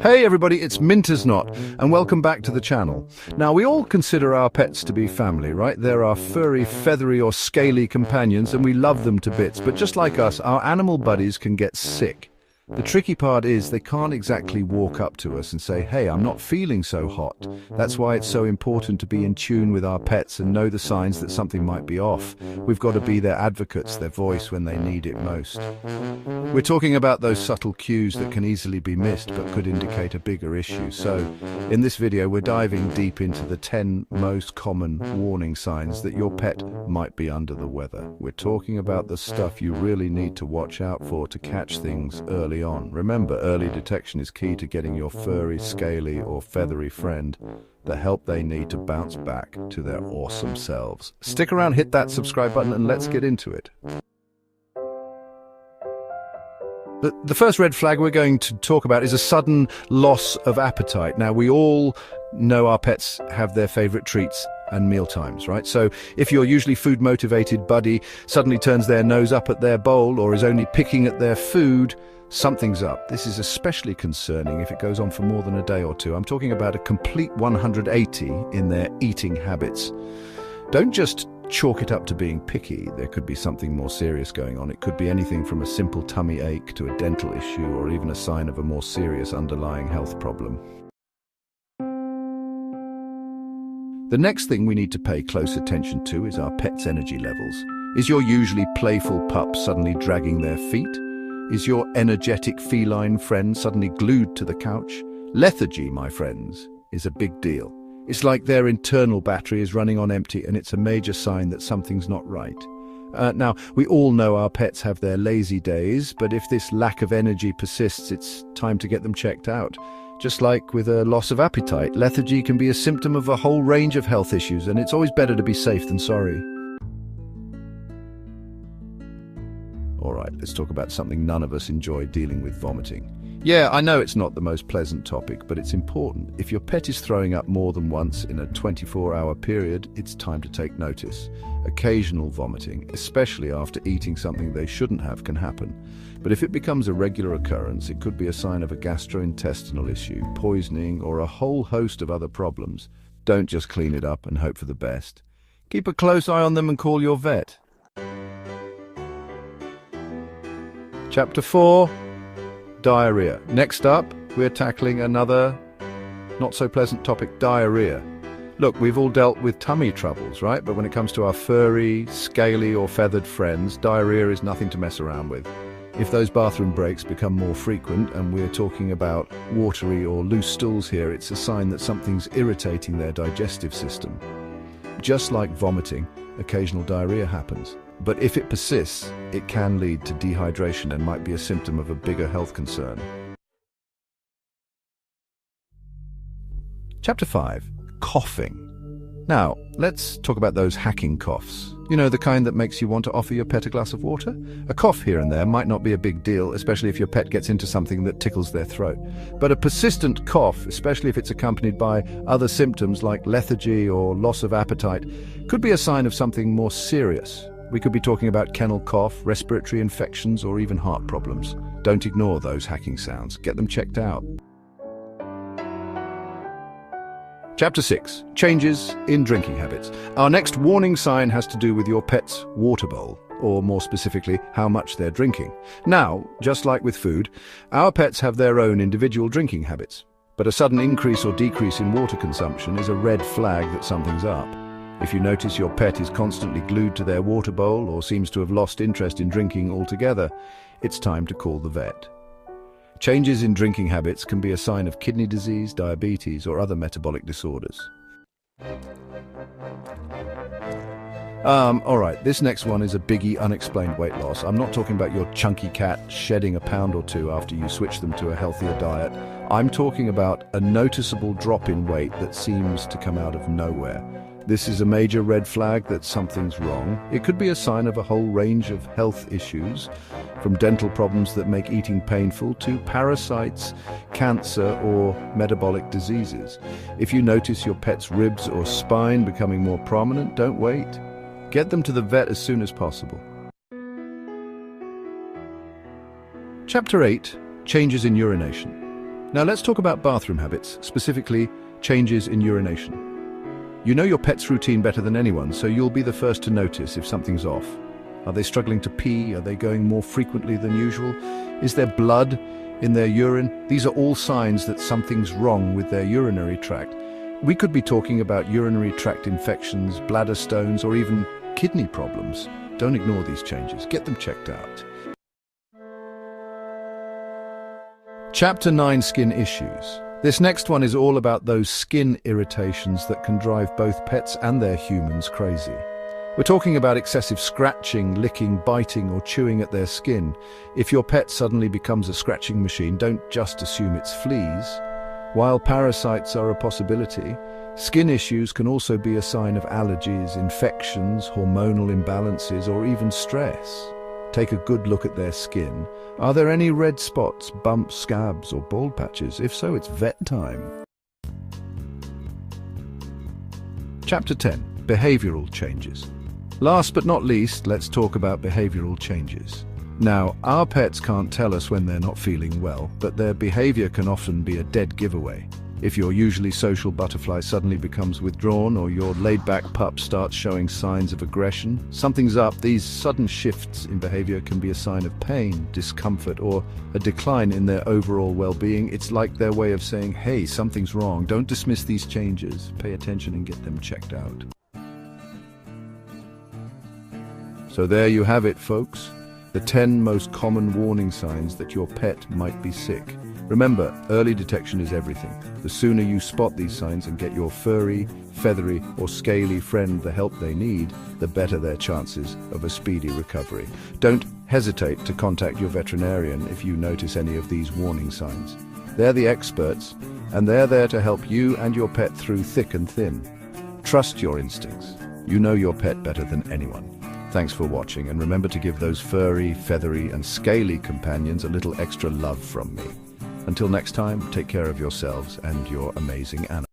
Hey everybody, it's Minter's Knot, and welcome back to the channel. Now, we all consider our pets to be family, right? They're our furry, feathery or scaly companions, and we love them to bits. But just like us, our animal buddies can get sick. The tricky part is they can't exactly walk up to us and say, hey, I'm not feeling so hot. That's why it's so important to be in tune with our pets and know the signs that something might be off. We've got to be their advocates, their voice when they need it most. We're talking about those subtle cues that can easily be missed but could indicate a bigger issue. So, in this video, we're diving deep into the 10 most common warning signs that your pet might be under the weather. We're talking about the stuff you really need to watch out for to catch things early on. Remember, early detection is key to getting your furry, scaly or feathery friend the help they need to bounce back to their awesome selves. Stick around, hit that subscribe button, and let's get into it. The first red flag we're going to talk about is a sudden loss of appetite. Now, we all know our pets have their favorite treats and meal times, right? So if your usually food-motivated buddy suddenly turns their nose up at their bowl or is only picking at their food, something's up. This is especially concerning if it goes on for more than a day or two. I'm talking about a complete 180 in their eating habits. Don't just chalk it up to being picky. There could be something more serious going on. It could be anything from a simple tummy ache to a dental issue or even a sign of a more serious underlying health problem. The next thing we need to pay close attention to is our pet's energy levels. Is your usually playful pup suddenly dragging their feet? Is your energetic feline friend suddenly glued to the couch? Lethargy, my friends, is a big deal. It's like their internal battery is running on empty, and it's a major sign that something's not right. Now, we all know our pets have their lazy days, but if this lack of energy persists, it's time to get them checked out. Just like with a loss of appetite, lethargy can be a symptom of a whole range of health issues, and it's always better to be safe than sorry. All right, let's talk about something none of us enjoy dealing with: vomiting. Yeah, I know it's not the most pleasant topic, but it's important. If your pet is throwing up more than once in a 24-hour period, it's time to take notice. Occasional vomiting, especially after eating something they shouldn't have, can happen. But if it becomes a regular occurrence, it could be a sign of a gastrointestinal issue, poisoning, or a whole host of other problems. Don't just clean it up and hope for the best. Keep a close eye on them and call your vet. Chapter 4. Diarrhea. Next up, we're tackling another not-so-pleasant topic: diarrhea. Look, we've all dealt with tummy troubles, right? But when it comes to our furry, scaly or feathered friends, diarrhea is nothing to mess around with. If those bathroom breaks become more frequent, and we're talking about watery or loose stools here, it's a sign that something's irritating their digestive system. Just like vomiting, occasional diarrhea happens. But if it persists, it can lead to dehydration and might be a symptom of a bigger health concern. Chapter 5. Coughing. Now, let's talk about those hacking coughs. You know, the kind that makes you want to offer your pet a glass of water? A cough here and there might not be a big deal, especially if your pet gets into something that tickles their throat. But a persistent cough, especially if it's accompanied by other symptoms like lethargy or loss of appetite, could be a sign of something more serious. We could be talking about kennel cough, respiratory infections, or even heart problems. Don't ignore those hacking sounds. Get them checked out. Chapter 6. Changes in drinking habits. Our next warning sign has to do with your pet's water bowl, or more specifically, how much they're drinking. Now, just like with food, our pets have their own individual drinking habits. But a sudden increase or decrease in water consumption is a red flag that something's up. If you notice your pet is constantly glued to their water bowl or seems to have lost interest in drinking altogether, it's time to call the vet. Changes in drinking habits can be a sign of kidney disease, diabetes, or other metabolic disorders. All right, this next one is a biggie: unexplained weight loss. I'm not talking about your chunky cat shedding a pound or two after you switch them to a healthier diet. I'm talking about a noticeable drop in weight that seems to come out of nowhere. This is a major red flag that something's wrong. It could be a sign of a whole range of health issues, from dental problems that make eating painful to parasites, cancer, or metabolic diseases. If you notice your pet's ribs or spine becoming more prominent, don't wait. Get them to the vet as soon as possible. Chapter 8, Changes in Urination. Now let's talk about bathroom habits, specifically changes in urination. You know your pet's routine better than anyone, so you'll be the first to notice if something's off. Are they struggling to pee? Are they going more frequently than usual? Is there blood in their urine? These are all signs that something's wrong with their urinary tract. We could be talking about urinary tract infections, bladder stones, or even kidney problems. Don't ignore these changes. Get them checked out. Chapter 9, Skin Issues. This next one is all about those skin irritations that can drive both pets and their humans crazy. We're talking about excessive scratching, licking, biting, or chewing at their skin. If your pet suddenly becomes a scratching machine, don't just assume it's fleas. While parasites are a possibility, skin issues can also be a sign of allergies, infections, hormonal imbalances, or even stress. Take a good look at their skin. Are there any red spots, bumps, scabs, or bald patches? If so, it's vet time. Chapter 10, Behavioral Changes. Last but not least, let's talk about behavioral changes. Now, our pets can't tell us when they're not feeling well, but their behavior can often be a dead giveaway. If your usually social butterfly suddenly becomes withdrawn or your laid-back pup starts showing signs of aggression, something's up. These sudden shifts in behavior can be a sign of pain, discomfort, or a decline in their overall well-being. It's like their way of saying, hey, something's wrong. Don't dismiss these changes. Pay attention and get them checked out. So there you have it, folks. The 10 most common warning signs that your pet might be sick. Remember, early detection is everything. The sooner you spot these signs and get your furry, feathery, or scaly friend the help they need, the better their chances of a speedy recovery. Don't hesitate to contact your veterinarian if you notice any of these warning signs. They're the experts, and they're there to help you and your pet through thick and thin. Trust your instincts. You know your pet better than anyone. Thanks for watching, and remember to give those furry, feathery, and scaly companions a little extra love from me. Until next time, take care of yourselves and your amazing animals.